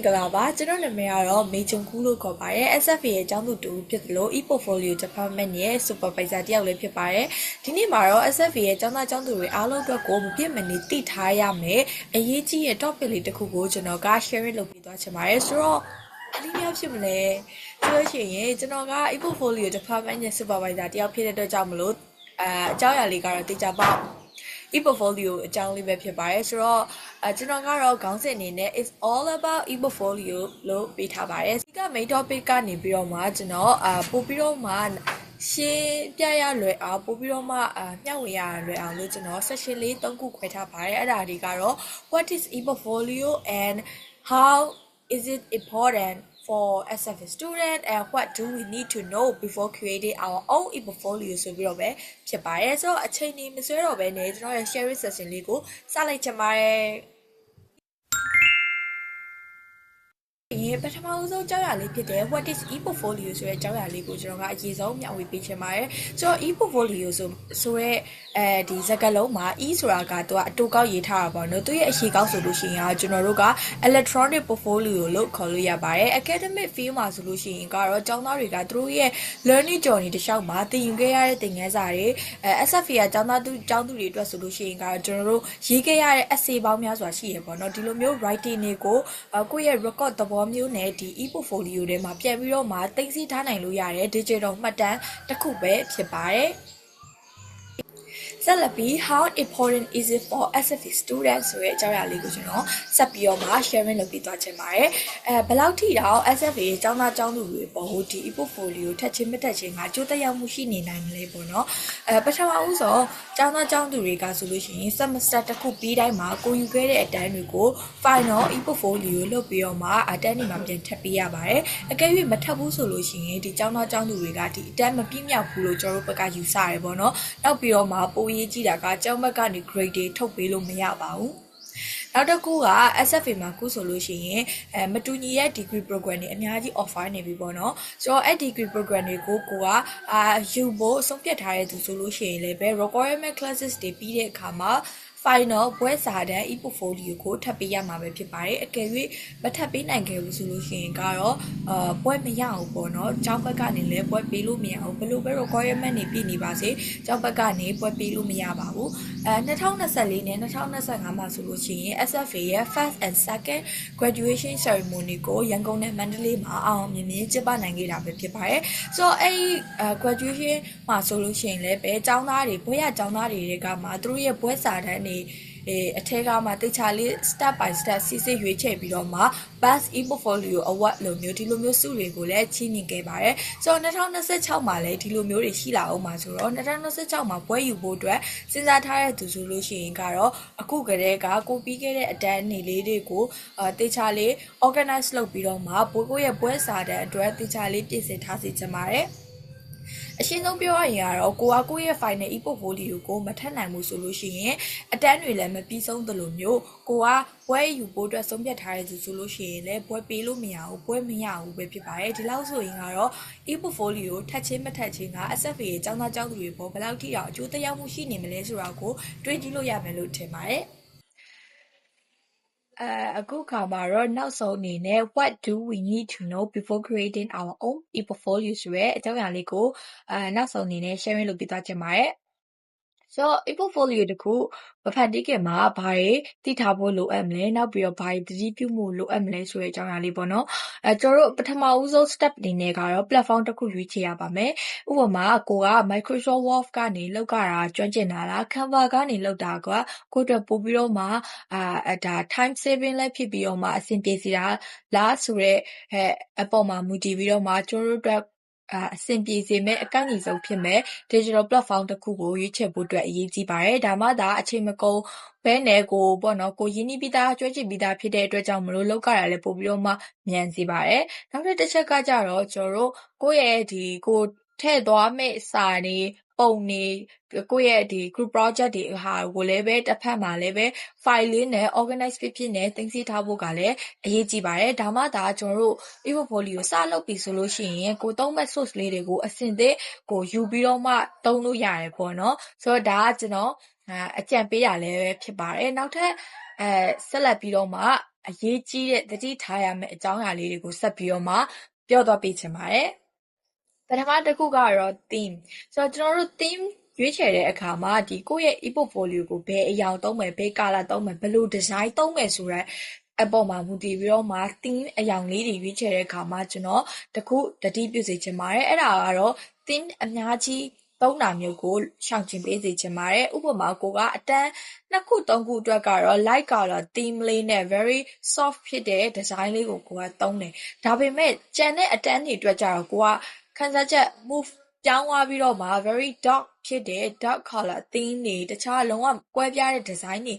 င်္ဂလာပါကျွန်တော်နာမည်ကတော့မေဂျုံကူးလို့ခေါ်ပါတယ် SFA ရဲ့အကြောင်းသူတူဖြစ်သလို e-portfolio department ရဲ့ supervisor တယောက်လည်းဖြစ်ပါတယ်ဒီနေ့မှာတော့ SFA ရဲ့အကြောင်းသားအကြောင်းသူတွေအားလုံးအတွက်ကိုမပြည့်မနေသိထားရမယ်အရေးကြီးတဲ့ topic လေးတစ်ခုကိုကျွန်တော်က sharing လုပ်ပေးသွားချင်ပါတယ်ဆိုတော့အနည်းငယ်ဖြစ်မလဲဆိုလို့ရှိရင်ကျွန်တော်က e-portfolio department ရဲ့ supervisor တယောက်ဖြစ်တဲ့အတွက်ကြောင့်မလို့အကြောင်းအရာလေးကတော့တိကျပေါ့e-portfolio အကြောင်းလေးပဲဖြစ်ပါတယ်ဆိုတော့ကျွန်တော်ကတော့ခေါင်းစဉ်အနေနဲ့ is all about e-portfolio လို့ပေးထားပါတယ်ဒီက main topic ကနေပြီးတော့မှကျွန်တော်ပို့ပြီးတော့မှရှင်းပြရလွယ်အောင်ပို့ပြီးတော့မှမျှဝေရလွယ်အောင်လို့ကျွန်တော် session လေး3ခုခွဲထားပါတယ်အဲ့ဒါတွေကတော့ what is e-portfolio and how is it important for SFA student and what do we need to know before creating our own e-portfolio ဆိုပြီးတော့ပဲဖြစ်ပါတယ်ဆိုတော့အချိန်ကြီးမဆွဲတော့ဘဲနဲ့ကျွန်တော်ရဲ့ sharing session လေးကိုစလိုက်ချင်ပါတယ်ပထမဆုံးကြောက်ရလေးဖြစ်တယ် what is e-portfolio ဆိုတဲ့ကြောက်ရလေးကိုကျွန်တော်ကအရေးဆုံးမျှဝေပေးချင်ပါတယ်ဆိုတော့ e-portfolio ဆိုရဲဒီစကားလုံးမှာ e ဆိုတာကသူကအတူကောက်ရေးထားတာပေါ့နော်သူရဲ့အရှိကောက်ဆိုလို့ရှိရင်ကျွန်တော်တို့က electronic portfolio လို့ခေါ်လို့ရပါတယ် academic field မှာဆိုလို့ရှိရင်ကတော့ကျောင်းသားတွေကသူတို့ရဲ့ learning journey တစ်လျှောက်မှာသင်ယူခဲ့ရတဲ့သင်ခန်းစာတွေSFA ကကျောင်းသူတွေအတွက်ဆိုလို့ရှိရင်ကတော့ကျွန်တော်တို့ရေးခဲ့ရတဲ့ essay ပေါင်းများစွာရှိရပေါ့နော်ဒီလိုမျိုး writing တွေကိုကိုယ့်ရဲ့ record သဘောမျိုးနဲ့ဒီ e-portfolio ထဲမှာပြန်ပြီးတော့မှသိသိထားနိုင်လို့ရတယ် digital မှတ်တမ်းတစ်ခုပဲဖြစ်ပါတယ်ဆက်လက်ပြီး how important is it for SFA students ဆိုတဲ့အကြောင်းအရာလေးကိုကျွန်တော်ဆက်ပြီးတော့မှ sharing လုပ်ပေးသွားချင်ပါတယ်ဘယ်လောက်ထိတော့ SFA ကျောင်းသားကျောင်းသူတွေပေါ့ဟိုဒီ e-portfolio ထက်ချင်းမထက်ချင်းကကြိုးတက်ရောက်မှုရှိနေနိုင်မလဲပေါ့နော်ပထမဦးဆုံးကျောင်းသားကျောင်းသူတွေကဆိုလို့ရှိရင် semester တစ်ခုပြီးတိုင်းမှာကိုယူခဲ့တဲ့အတန်းတွေကို final e-portfolio လုပ်ပြီးတော့မှအတန်းတွေမှာပြန်ထပ်ပေးရပါတယ်အကယ်၍မထပ်ဘူးဆိုလို့ရှိရင်ဒီကျောင်းသားကျောင်းသူတွေကဒီအတန်းမပြည့်မြောက်ဘူးလို့ကျွန်တော်တို့ဘက်ကယူဆရတယ်ပေါ့နော်နောက်ပြီးတော့မှပိုရေးကြည့်တာကကျောင်းဘက်ကနေ grade တွေထုတ်ပေးလို့မရပါဘူးနောက်တစ်ခုက SFA မှာခုဆိုလို့ရှိရင်မတူညီရဲ့ degree program တွေအများကြီး offer နေပြီပေါ့နော်ဆိုတော့အဲ့ degree program တွေကိုယူဖို့ဆုံးဖြတ်ထားတဲ့သူဆိုလို့ရှိရင်လည်းပဲ requirement classes တွေပြီးတဲ့အခါမှာfinal ဘွဲစာတမ်း e-portfolio ကိုထပ်ပေးရမှာပဲဖြစ်ပါတယ်အကယ်၍မထပ်ပေးနိုင်ခဲ့ဘူးဆိုလို့ရှိရင်ကတော့ဘွဲမရအောင်ပေါ့နော်ကျောင်းဘက်ကနေလည်းဘွဲပေးလို့မရအောင်ဘယ်လိုပဲ requirement တွေပြည့်နေပါစေကျောင်းဘက်ကနေဘွဲပေးလို့မရပါဘူး2024နဲ့2025မှာဆိုလို့ရှိရင် SFA ရဲ့ first and second graduation ceremony ကိုရန်ကုန်နဲ့မန္တလေးမှာအောင်မြင်မြင်ကျင်းပနိုင်ခဲ့တာပဲဖြစ်ပါတယ်ဆိုတော့အဲ့ graduation မှာဆိုလို့ရှိရင်လည်းပဲကျောင်းသားတွေဘွဲရကျောင်းသားတွေကမှသူတို့ရဲ့ဘွဲစာတမ်းအထက်ကမှတိကျလေး step by step စစ်စစ်ရွေးချယ်ပြီးတော့မှ best e-portfolio award လိုမျိုးဒီလိုမျိုးစုတွေကိုလည်းချီးမြှင့်ခဲ့ပါတယ်ဆိုတော့2026မှာလည်းဒီလိုမျိုးတွေရှိလာအောင်ပါဆိုတော့2026မှာပွဲယူဖို့အတွက်စဉ်းစားထားတဲ့သူဆိုလို့ရှိရင်ကတော့အခုကတည်းကကိုပြီးခဲ့တဲ့အတန်းနေလေးတွေကိုတိကျလေး organize လုပ်ပြီးတော့မှကိုရဲ့ပွဲစာတမ်းအတွက်တိကျလေးပြင်ဆင်ထားစီချင်ပါတယ်အရှင်းဆုံးပြောရရင်ကတော့ကိုယ့်ရဲ့ final e-portfolio ကိုမထပ်နိုင်ဘူးဆိုလို့ရှိရင်အတန်းတွေလည်းမပြီးဆုံးသလိုမျိုးဘွဲယူဖို့အတွက်ဆုံးဖြတ်ထားတဲ့သူဆိုလို့ရှိရင်လည်းဘွဲပေးလို့မရဘူးဘွဲမရဘူးပဲဖြစ်ပါတယ်ဒီလောက်ဆိုရင်ကတော့ e-portfolio ထပ်ချင်းမထပ်ချင်းက SFA ရဲ့ကျောင်းသားကျောင်းသူတွေပေါ်ဘယ်လောက်ထိအောင်အကျိုးသက်ရောက်မှုရှိနေမလဲဆိုတာကိုတွေးကြည့်လို့ရမယ်လို့ထင်ပါတယ်အခုခါမှာတော့နောက်ဆုံးအနေနဲ့ what do we need to know before creating our own e-portfolio ဆိုရဲအကြောင်းအရာလေးကိုနောက်ဆုံးအနေနဲ့ sharing လုပ်ပြသွားချင်ပါတယ်ဆိုတော့ e-portfolio တခုမဖန်တီးခင်မှာဘာတွေသိထားဖို့လိုအပ်မလဲနောက်ပြီးတော့ဘာတွေသတိပြုမှုလိုအပ်မလဲဆိုတဲ့အကြောင်းအရာလေးပေါ့နော်ကျွန်တော်တို့ပထမဦးဆုံး step အနေနဲ့ကတော့ platform တစ်ခုရွေးချယ်ရပါမယ်ဥပမာကိုက Microsoft Word ကနေလောက်ကြတာကျွမ်းကျင်တာလား Canva ကနေလောက်တာကကိုအတွက်ပို့ပြီးတော့မှဒါ time saving လည်းဖြစ်ပြီးတော့မှအဆင်ပြေစီတာလားဆိုတဲ့အပေါ်မှာမူတည်ပြီးတော့မှကျွန်တော်တို့အတွက်အဆင်ပြေစေမဲ့အကောင့်ကြီးဆုံးဖြစ်မဲ့ digital platform တစ်ခုကိုရွေးချယ်ဖို့အတွက်အရေးကြီးပါတယ်ဒါမှသာအချိန်မကုန်ဘဲနဲ့ကိုပေါ့နော်ကိုရင်းနှီးပြီးသားကြွေးကျင်ပြီးသားဖြစ်တဲ့အတွက်ကြောင့်မလို့လောက်ကြတာလည်းပို့ပြီးတော့မှမြန်စီပါတယ်နောက်တစ်ချက်ကကြတော့ကျွန်တော်တို့ကိုယ့်ရဲ့ဒီကိုထည့်သွားမဲ့စာနေပုံနေကိုယ့်ရဲ့ဒီ group project တွေဟာကိုလည်းပဲတစ်ဖက်မှာလည်းပဲ file လေးနဲ့ organize ဖြစ်နဲ့သိသိထားဖို့ကလည်းအရေးကြီးပါတယ်ဒါမှသာကျွန်တော်တို့ e-portfolio စလုပ်ပြီဆိုလို့ရှိရင်ကိုသုံးမဲ့ source လေးတွေကိုအစင်သစ်ကိုယူပြီးတော့မှသုံးလို့ရတယ်ပေါ့နော်ဆိုတော့ဒါကကျွန်တော်အကြံပေးတာလည်းဖြစ်ပါတယ်နောက်ထပ်ဆက်လက်ပြီးတော့မှ အရေးကြီးတဲ့သတိထားရမယ့်အကြောင်းအရာလေးတွေကိုဆက်ပြီးတော့မှပြောသွားပေးချင်ပါတယ်ပထမတစ်ခုကတော့ theme ဆိုတော့ကျွန်တော်တို့ theme ရွေးချယ်တဲ့အခါမှာဒီကိုယ့်ရဲ့ e-portfolio ကိုဘယ်အရာသုံးမယ်ဘယ် color သုံးမယ်ဘယ်လို design သုံးမယ်ဆိုတဲ့အပေါ်မှာမူတည်ပြီးတော့မှ theme အရာလေးတွေရွေးချယ်တဲ့အခါမှာကျွန်တော်တခုတတိပြုစေချင်ပါတယ်အဲ့ဒါကတော့ theme အများကြီးသုံးတာမျိုးကိုရှောင်ကျဉ်ပေးစေချင်ပါတယ်ဥပမာကိုကအတန်း2ခု3ခုအတွက်ကတော့ light color theme လေးနဲ့ very soft ဖြစ်တဲ့ design လေးကိုကသုံးတယ်ဒါပေမဲ့ကျန်တဲ့အတန်းတွေအတွက်ကျတော့ကိုကခန်းစားချက် move ပြောင်းသွားပြီးတော့မှ very dark ဖြစ်တဲ့ dark color theme တွေတခြားလုံးဝကွဲပြားတဲ့ design တွေ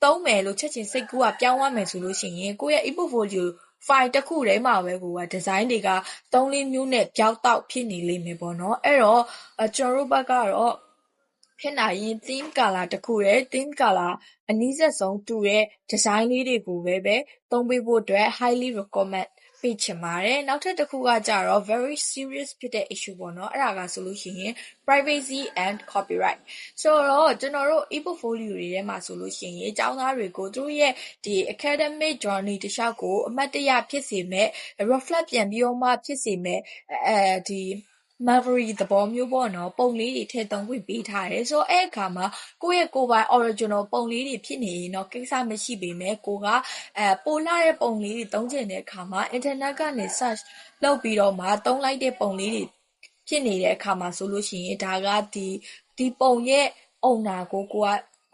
သုံးမယ်လို့ချက်ချင်းစိတ်ကူးကပြောင်းသွားမယ်ဆိုလို့ရှိရင်ကိုယ့်ရဲ့ e-portfolio file တစ်ခုထဲမှာပဲကိုက design တွေက3-4မျိုးနဲ့ပြောက်တောက်ဖြစ်နေလိမ့်မယ်ပေါ့နော်အဲ့တော့ကျွန်တော်တို့ဘက်ကတော့ဖြစ်နိုင်ရင် theme color တစ်ခုတည်း theme color အနည်းဆက်ဆုံးတူတဲ့ design လေးတွေကိုပဲသုံးပေးဖို့အတွက် highly recommend ပေးချင်ပါတယ်နောက်ထပ်တစ်ခုကကြတော့ very serious ဖြစ်တဲ့ issue ပေါ့နော်အဲ့ဒါကဆိုလို့ရှိရင် privacy and copyright ဆိုတော့ကျွန်တော်တို့ e-portfolio တွေထဲမှာဆိုလို့ရှိရင်ကျောင်းသားတွေကိုသူတို့ရဲ့ဒီ academic journey တစ်လျှောက်ကိုအမှတ်တရဖြစ်စေမဲ့ reflect ပြန်ပြီးတော့မှဖြစ်စေမဲ့ဒီ memory သဘောမျိုးပေါ့နော်ပုံလေးတွေထည့်သွင်းခွင့်ပေးထားတယ်ဆိုတော့အဲ့အခါမှာကိုယ့်ရဲ့ကိုယ်ပိုင် original ပုံလေးတွေဖြစ်နေရင်တော့ကိစ္စမရှိပေမဲ့ကိုကပိုလာတဲ့ပုံလေးတွေသုံးချင်တဲ့အခါမှာ internet ကနေ search လုပ်ပြီးတော့မှသုံးလိုက်တဲ့ပုံလေးတွေဖြစ်နေတဲ့အခါမှာဆိုလို့ရှိရင်ဒါကဒီပုံရဲ့ owner ကိုက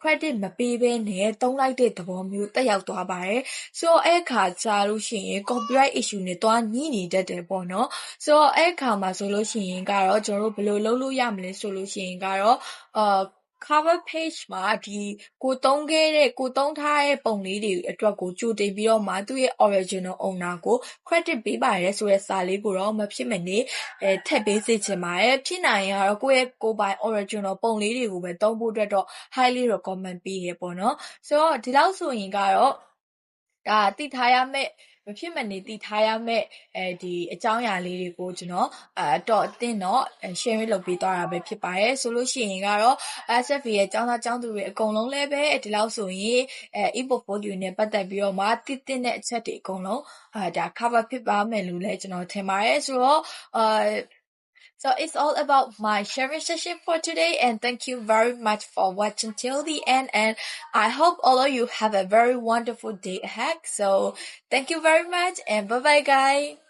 credit မပေးဘဲနဲ့သုံးလိုက်တဲ့သဘောမျိုးတက်ရောက်သွားပါတယ်ဆိုတော့အဲ့အခါကြာလို့ရှိရင် copyright issue နဲ့တွားညှိနေတတ်တယ်ပေါ့နော်ဆိုတော့အဲ့အခါမှာဆိုလို့ရှိရင်ကတော့ကျွန်တော်တို့ဘယ်လိုလုပ်လို့ရမလဲဆိုလို့ရှိရင်ကတော့cover page မှာဒီကိုသုံးထားတဲ့ပုံလေးတွေအတွက်ကိုကြိုတင်ပြီးတော့မှသူ့ရဲ့ original owner ကို credit ပေးပါတယ်ဆိုတဲ့စာလေးကိုတော့မဖြစ်မနေထည့်ပေးစေချင်ပါတယ်ဖြစ်နိုင်ရင်ကတော့ကိုယ့်ရဲ့ကိုယ်ပိုင် original ပုံလေးတွေကိုပဲသုံးဖို့အတွက်တော့ highly recommend ပေးရပေါ့နော်ဆိုတော့ဒီလောက်ဆိုရင်ကတော့ဒါသိထားရမယ့်မဖြစ်မနေသိထားရမယ့်ဒီအကြောင်းအရာလေးတွေကိုကျွန်တော်တော့အတင်းတော့ share လုပ်ပေးသွားတာပဲဖြစ်ပါတယ်ဆိုလို့ရှိရင်ကတော့ SFA ရဲ့ကျောင်းသားကျောင်းသူတွေအကုန်လုံးလည်းပဲဒီလောက်ဆိုရင် e-portfolio နဲ့ပတ်သက်ပြီးတော့မှသိတဲ့အချက်တွေအကုန်လုံးဒါ cover ဖြစ်ပါမယ်လို့လည်းကျွန်တော်ထင်ပါတယ်ဆိုတော့So it's all about my sharing session for today and thank you very much for watching till the end and I hope all of you have a very wonderful day ahead. So thank you very much and bye bye guys.